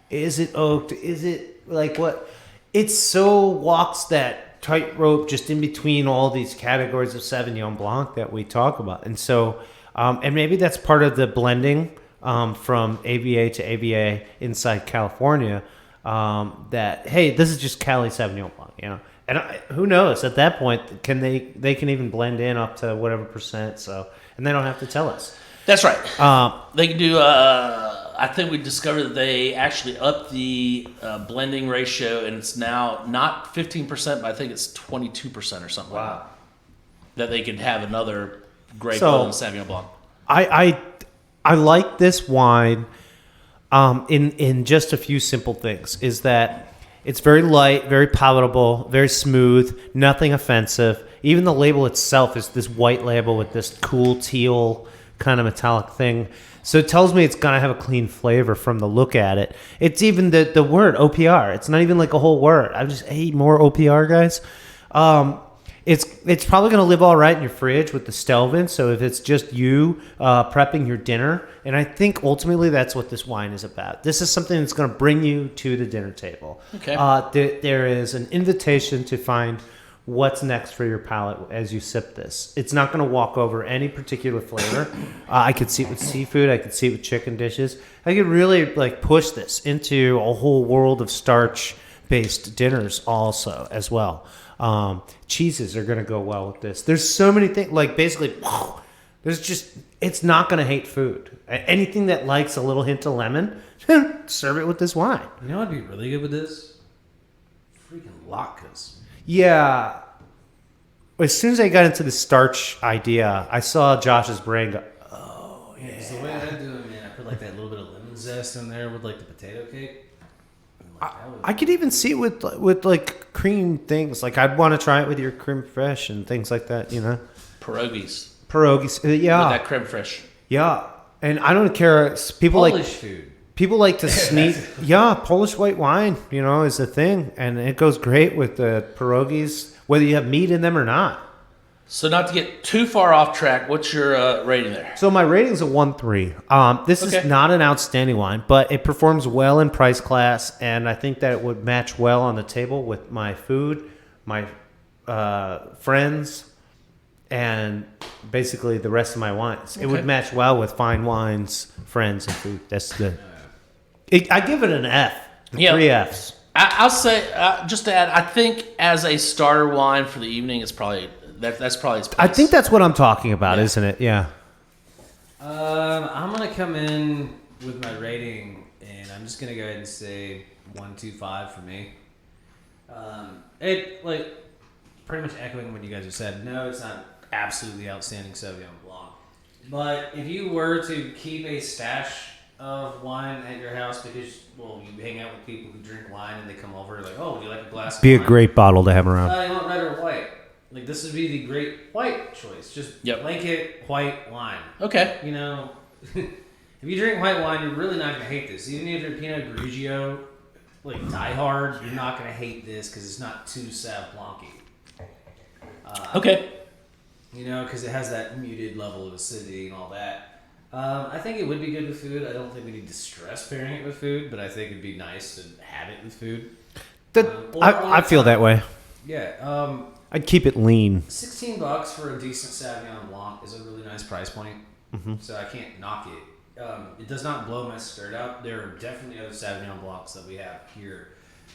Is it oaked? Is it like what? It so walks that tightrope just in between all these categories of Sauvignon Blanc that we talk about. And so, and maybe that's part of the blending from AVA to AVA inside California, that, hey, this is just Cali Sauvignon Blanc, And who knows, at that point, they can even blend in up to whatever percent, and they don't have to tell us. That's right. They can do. I think we discovered that they actually upped the blending ratio, and it's now not 15%, but I think it's 22% or something. Wow. Like that they could have another great Sauvignon Blanc. I like this wine in just a few simple things. Is that it's very light, very palatable, very smooth, nothing offensive. Even the label itself is this white label with this cool teal kind of metallic thing. So it tells me it's going to have a clean flavor from the look at it. It's even the word OPR. It's not even like a whole word. I just hate more OPR, guys. It's probably going to live all right in your fridge with the Stelvin. So if it's just you prepping your dinner, and I think ultimately that's what this wine is about. This is something that's going to bring you to the dinner table. Okay. There is an invitation to find what's next for your palate as you sip this. It's not going to walk over any particular flavor. I could see it with seafood. I could see it with chicken dishes. I could really push this into a whole world of starch-based dinners also as well. Cheeses are going to go well with this. There's so many things. Basically, it's not going to hate food. Anything that likes a little hint of lemon, serve it with this wine. You know what'd be really good with this? Freaking latkes. Yeah. As soon as I got into the starch idea, I saw Josh's brain go, oh, yeah. It's the way I do it, man. I put that little bit of lemon zest in there with the potato cake. I could even see it with cream things. I'd want to try it with your creme fraiche and things like that, Pierogies. Yeah. With that creme fraiche. Yeah. And I don't care. Polish food. People like to sneak. Yeah, Polish white wine, is a thing. And it goes great with the pierogies, whether you have meat in them or not. So not to get too far off track, what's your rating there? So my rating's a 1.3. This is not an outstanding wine, but it performs well in price class, and I think that it would match well on the table with my food, my friends, and basically the rest of my wines. Okay. It would match well with fine wines, friends, and food. That's the... I give it an F. 3 Fs. I'll say, just to add, I think as a starter wine for the evening, it's probably that's probably its place. I think that's what I'm talking about, isn't it? Yeah. I'm gonna come in with my rating, and I'm just gonna go ahead and say 1.25 for me. It pretty much echoing what you guys have said. No, it's not absolutely outstanding Sauvignon Blanc, but if you were to keep a stash of wine at your house because you hang out with people who drink wine and they come over would you like a glass of wine? Be a great bottle to have around. You want red or white? This would be the great white choice. Just blanket white wine. Okay. If you drink white wine, you're really not going to hate this. Even if you're Pinot Grigio, die hard, you're not going to hate this because it's not too Sauv Blanc-y. Okay. Because it has that muted level of acidity and all that. I think it would be good with food. I don't think we need to stress pairing it with food, but I think it'd be nice to have it with food. I feel that way. Yeah. I'd keep it lean. $16 for a decent Sauvignon Blanc is a really nice price point. Mm-hmm. So I can't knock it. It does not blow my skirt out. There are definitely other Sauvignon Blancs that we have here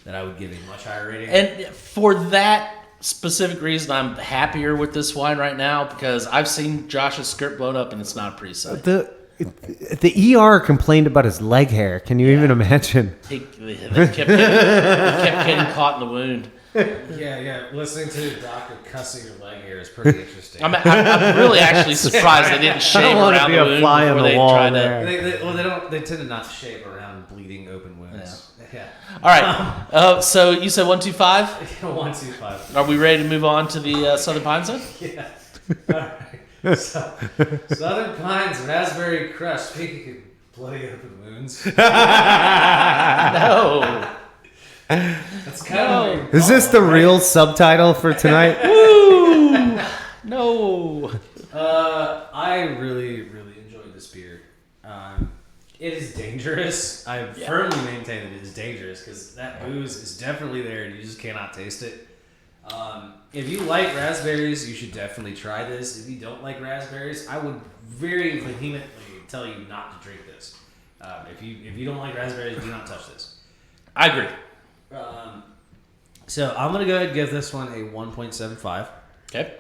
that I would give a much higher rating. And for that specific reason, I'm happier with this wine right now because I've seen Josh's skirt blown up and it's not a pretty sight. The ER complained about his leg hair. Can you even imagine? They kept getting caught in the wound. Yeah. Listening to the doctor cussing your leg hair is pretty interesting. I'm really actually surprised they didn't shave wanna around be the a wound fly on before the they wall tried there. They tend to not shave around bleeding open wounds. Yeah. All right. So you said 125. 125. Are we ready to move on to the Southern Pines then? Yeah. All right. Southern Pines Raspberry Crush. Speaking of bloody open wounds. No. That's kind of Is this the real subtitle for tonight? Woo! No. I really enjoyed this beer. It is dangerous. I firmly maintain that it is dangerous because that booze is definitely there and you just cannot taste it. If you like raspberries, you should definitely try this. If you don't like raspberries, I would very vehemently tell you not to drink this. If you don't like raspberries, do not touch this. I agree. So I'm gonna go ahead and give this one a 1.75. Okay.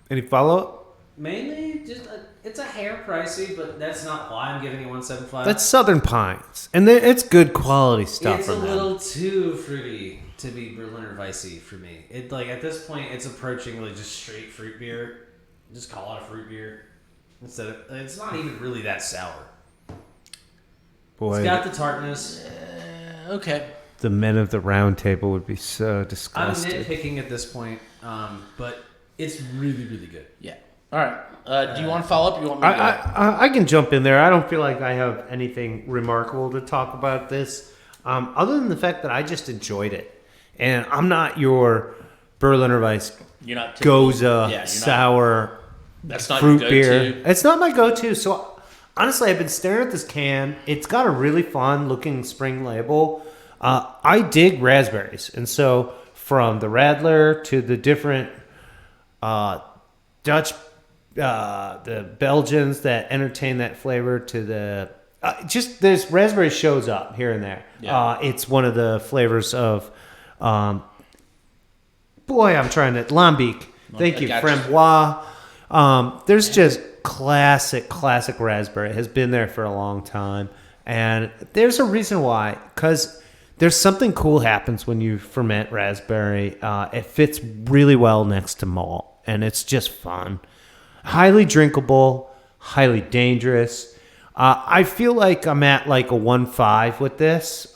Any follow-up? Mainly, just it's a hair pricey, but that's not why I'm giving it 1.75. That's Southern Pines, and it's good quality stuff. It's a from them. little too fruity to be Berliner Weissy for me. It at this point, it's approaching like just straight fruit beer. Just call it a fruit beer instead of. It's not even really that sour. Boy, It's got the tartness. Okay. the men of the round table would be so I'm disgusted. nitpicking at this point, but it's really good. Yeah. All right. Do you want to follow up? Or you want me to go? I can jump in there. I don't feel like I have anything remarkable to talk about this, other than the fact that I just enjoyed it. And I'm not your Berliner Weiss You're not Goza sour That's not fruit your beer. go-to. It's not my go-to. So honestly, I've been staring at this can. It's got a really fun looking spring label. I dig raspberries, and so from the Radler to the different Dutch, the Belgians that entertain that flavor, to the just this raspberry shows up here and there. Yeah. It's one of the flavors of I'm trying to Lambic. Thank you, gotcha. Frambois. There's just classic raspberry. It has been there for a long time, and there's a reason why. Because there's something cool happens when you ferment raspberry. It fits really well next to malt, and it's just fun. Highly drinkable, highly dangerous. I feel like I'm at like a 1.5 with this.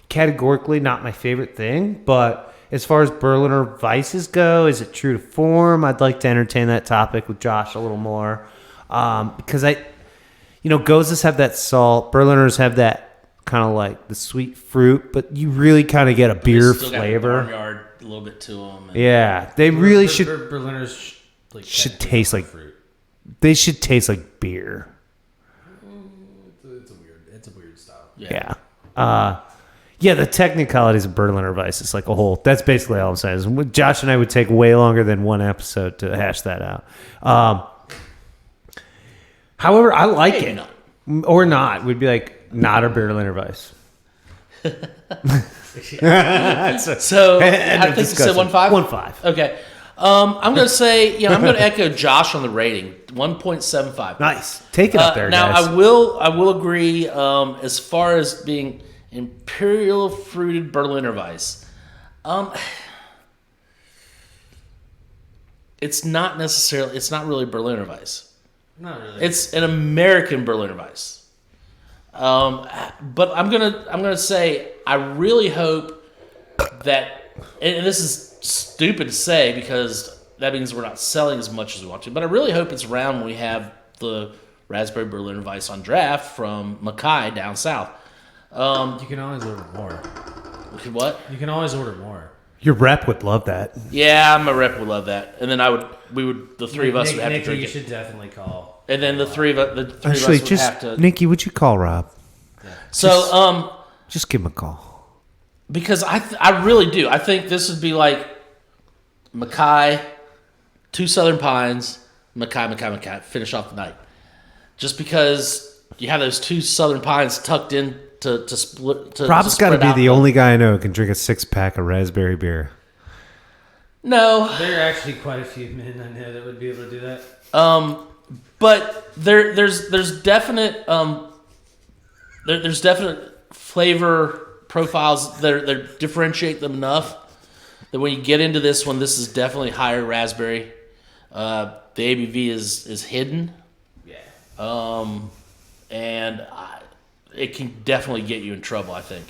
Categorically not my favorite thing, but as far as Berliner Weisses go, is it true to form? I'd like to entertain that topic with Josh a little more. Because Gozas have that salt, Berliners have that kind of like the sweet fruit, but you really kind of get a beer Still got the flavor. barnyard a little bit to them. Yeah, they really should. Berliners Should taste like fruit. They should taste like beer. It's a weird style. Yeah. Yeah, the technicalities of Berliner Weiss is like a whole. That's basically all I'm saying. Is Josh and I would take way longer than one episode to hash that out. However, I like Maybe it. not. Or not. We'd be like, not a Berliner Weiss. So End I of think you said discussion. 1.5? 1.5. Okay. I'm going to say, I'm going to echo Josh on the rating, 1.75. Nice. Take it up there, now, guys. I will agree as far as being imperial fruited Berliner Weiss. It's not really Berliner Weiss. Not really. It's an American Berliner Weiss. But I'm gonna say I really hope that, and this is stupid to say because that means we're not selling as much as we want to, but I really hope it's around when we have the raspberry Berliner Weiss on draft from Mackay down south. You can always order more. What? You can always order more. Your rep would love that. Yeah, my rep would love that, and then the three of us would have Nikki, to drink you it, should definitely call. and then the three of us Actually, would just have to. Nikki, would you call Rob? So, Just give him a call. because I really do. I think this would be like Mackay, two Southern Pines, Mackay, finish off the night. Just because you have those 2 Southern Pines tucked in to split. Rob's got to be the only guy I know who can drink a 6-pack of raspberry beer. No. There are actually quite a few men I know that would be able to do that. But there's definite there's definite flavor profiles that differentiate them enough that when you get into this one, this is definitely higher raspberry. The ABV is hidden. Yeah. And it can definitely get you in trouble, I think.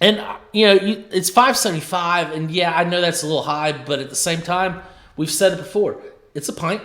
And it's $5.75, and yeah, I know that's a little high, but at the same time, we've said it before. It's a pint.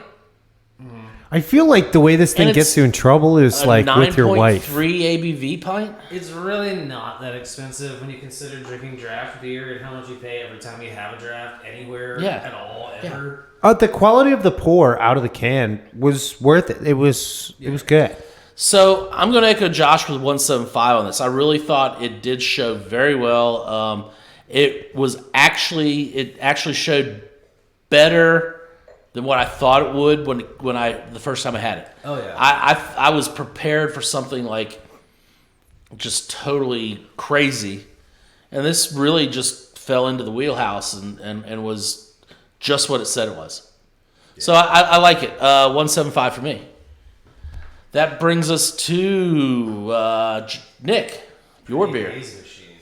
I feel like the way this thing gets you in trouble is like with your wife. 9.3 ABV pint. It's really not that expensive when you consider drinking draft beer and how much you pay every time you have a draft anywhere at all ever. The quality of the pour out of the can was worth it. It was good. So I'm going to echo Josh with 175 on this. I really thought it did show very well. It actually showed better than what I thought it would when the first time I had it. Oh yeah. I was prepared for something like just totally crazy, and this really just fell into the wheelhouse and was just what it said it was. Yeah. So I like it. 175 for me. That brings us to Nick, your beer. Haze machine.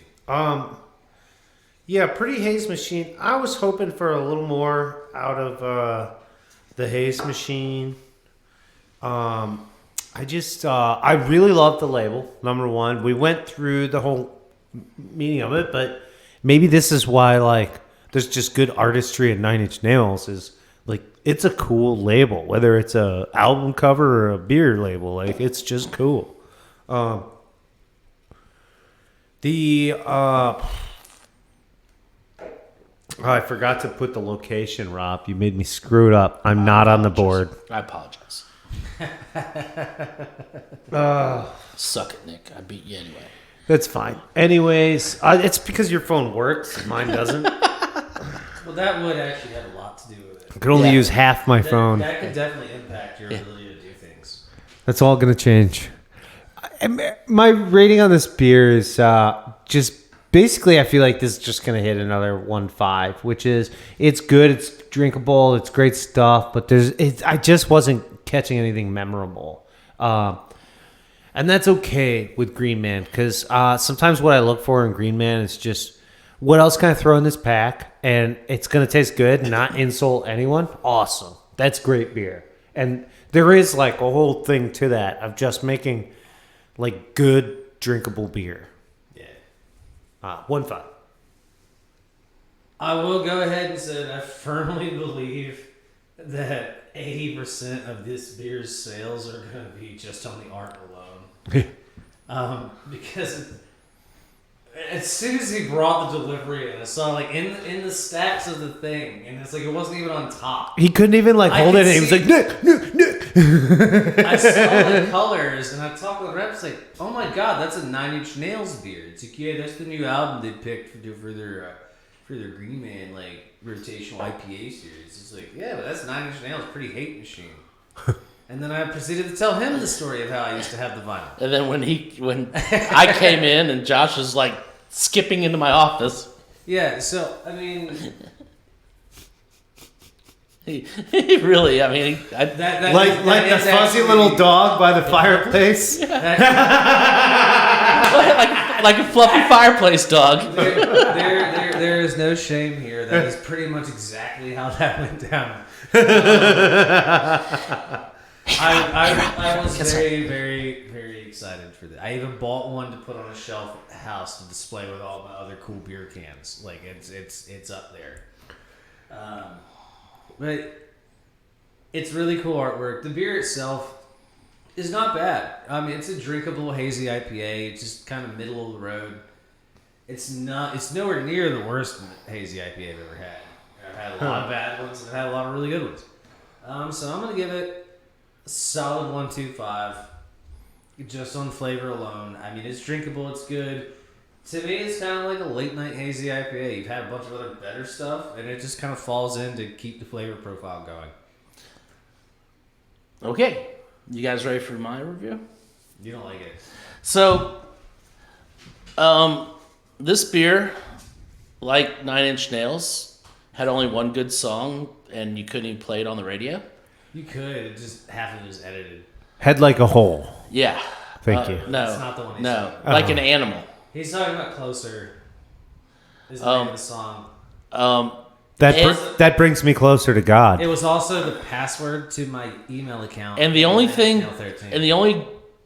Yeah, pretty haze machine. I was hoping for a little more out of the haze machine. I really love the label. Number one, we went through the whole meaning of it, but maybe this is why like there's just good artistry in Nine Inch Nails. Is like it's a cool label, whether it's a album cover or a beer label. Like it's just cool. I forgot to put the location, Rob. You made me screw it up. I'm not on the board. I apologize. Suck it, Nick. I beat you anyway. That's fine. Anyways, it's because your phone works. Mine doesn't. Well, that would actually have a lot to do with it. I could only use half my phone. That could definitely impact your ability to do things. That's all going to change. My rating on this beer is just basically, I feel like this is just going to hit another 1.5, which is it's good, it's drinkable, it's great stuff, but I just wasn't catching anything memorable. And that's okay with Green Man because sometimes what I look for in Green Man is just what else can I throw in this pack and it's going to taste good, not insult anyone. Awesome. That's great beer. And there is like a whole thing to that of just making like good drinkable beer. 1.5. I will go ahead and say that I firmly believe that 80% of this beer's sales are going to be just on the art alone. Because as soon as he brought the delivery in, I saw like in the stacks of the thing, and it's like it wasn't even on top. He couldn't even like hold it, and he was like, Nick. I saw the colors, and I talked with the reps like, oh my god, that's a Nine Inch Nails beer. It's like, yeah, that's the new album they picked for their Green Man like rotational IPA series. It's like, yeah, but that's Nine Inch Nails, pretty hate machine. And then I proceeded to tell him the story of how I used to have the vinyl. And then when I came in and Josh was like skipping into my office. Yeah, so I mean, he really, I mean, like the fuzzy little dog by the fireplace. like a fluffy fireplace dog. There is no shame here. That is pretty much exactly how that went down. I was very, very, very excited for that. I even bought one to put on a shelf at the house to display with all my other cool beer cans. Like it's up there. But it's really cool artwork. The beer itself is not bad. I mean, it's a drinkable hazy IPA. It's just kind of middle of the road. It's nowhere near the worst hazy IPA I've ever had. I've had a lot of bad ones and I've had a lot of really good ones. So I'm gonna give it a solid 1.25, just on flavor alone. I mean, it's drinkable, it's good. To me, it's kind of like a late night hazy IPA. You've had a bunch of other better stuff, and it just kind of falls in to keep the flavor profile going. Okay, you guys ready for my review? You don't like it. So, this beer, like Nine Inch Nails, had only one good song, and you couldn't even play it on the radio. You could, just half of it was edited. Head like a hole. Yeah. Thank you. No, That's not the one he's no, talking like an animal. He's talking about Closer. Is the name of the song. That brings me closer to God. It was also the password to my email account. And the only thing,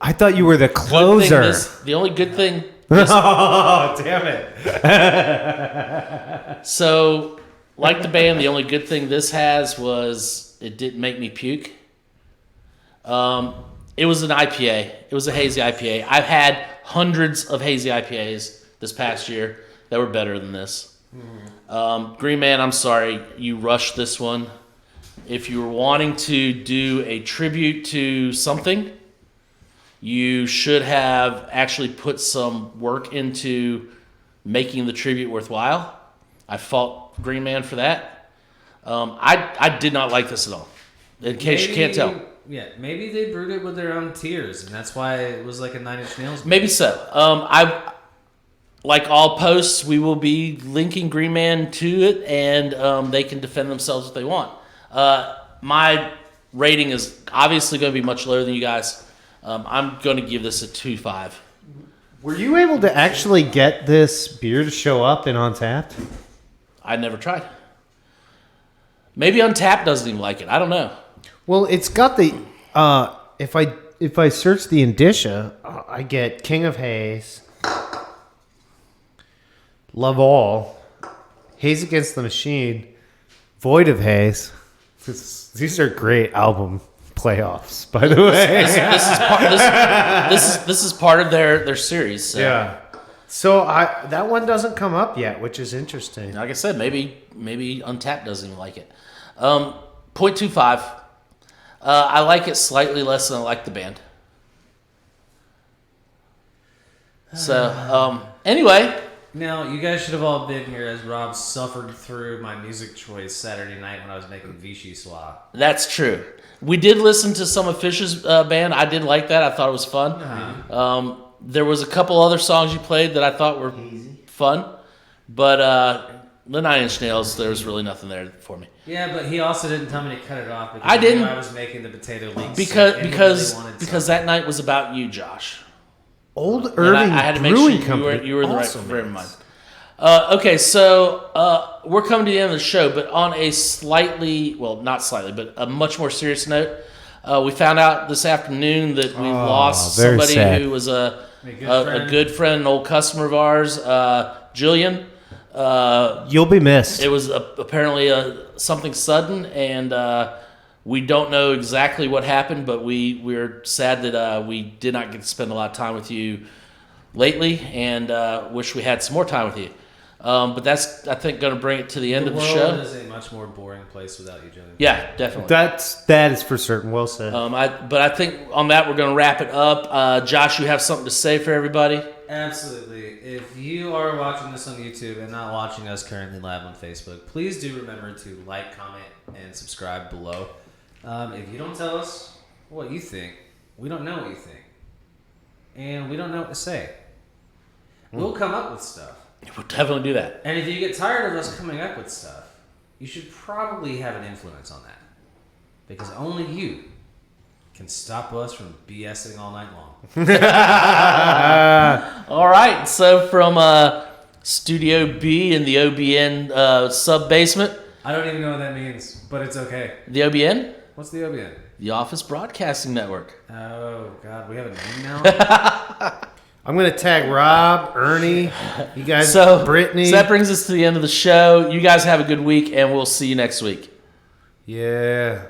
I thought you were the closer. The only good thing. Oh, damn it. So, like the band, the only good thing this has was it didn't make me puke. It was an IPA. It was a hazy IPA. I've had hundreds of hazy IPAs this past year that were better than this. Green Man, I'm sorry, you rushed this one. If you were wanting to do a tribute to something, you should have actually put some work into making the tribute worthwhile. I fault Green Man for that. I did not like this at all. In case you can't tell. Yeah, maybe they brewed it with their own tears, and that's why it was like a Nine Inch Nails beer. Maybe so. I like all posts, we will be linking Green Man to it, and they can defend themselves if they want. My rating is obviously going to be much lower than you guys. I'm going to give this a 2.5. Were you able to actually get this beer to show up in Untapped? I never tried. Maybe Untapped doesn't even like it. I don't know. Well, it's got the if I search the indicia, I get King of Haze, Love All, Haze Against the Machine, Void of Haze. These are great album playoffs, by the way. This is part of their series. So. Yeah. So that one doesn't come up yet, which is interesting. Like I said, maybe Untapped doesn't even like it. 0.25. I like it slightly less than I like the band. So, anyway. Now, you guys should have all been here as Rob suffered through my music choice Saturday night when I was making Vichy Swa. That's true. We did listen to some of Fish's band. I did like that. I thought it was fun. Uh-huh. There was a couple other songs you played that I thought were fun. But the Nine Inch Nails, there was really nothing there for me. Yeah, but he also didn't tell me to cut it off because I didn't. Knew I was making the potato leeks. Because that night was about you, Josh. Old Irving I had to Brewing make sure Company. you were in the right frame of mind. Okay, so we're coming to the end of the show, but on a not slightly, but a much more serious note, we found out this afternoon that we lost somebody who was a good friend, an old customer of ours, Jillian. You'll be missed. It was apparently something sudden, and we don't know exactly what happened, but we're sad that we did not get to spend a lot of time with you lately, and wish we had some more time with you. But that's, I think, going to bring it to the end of the show. The world is a much more boring place without you, Johnny. Yeah, definitely. That is for certain. Well said. But I think on that we're going to wrap it up. Josh, you have something to say for everybody? Absolutely. If you are watching this on YouTube and not watching us currently live on Facebook, please do remember to like, comment, and subscribe below. If you don't tell us what you think, we don't know what you think. And we don't know what to say. We'll come up with stuff. We'll definitely do that. And if you get tired of us coming up with stuff, you should probably have an influence on that. Because only you can stop us from BSing all night long. All right. So from Studio B in the OBN sub-basement. I don't even know what that means, but it's okay. The OBN? What's the OBN? The Office Broadcasting Network. Oh, God. We have a name now? I'm going to tag Rob, Ernie, you guys, Brittany. So that brings us to the end of the show. You guys have a good week, and we'll see you next week. Yeah.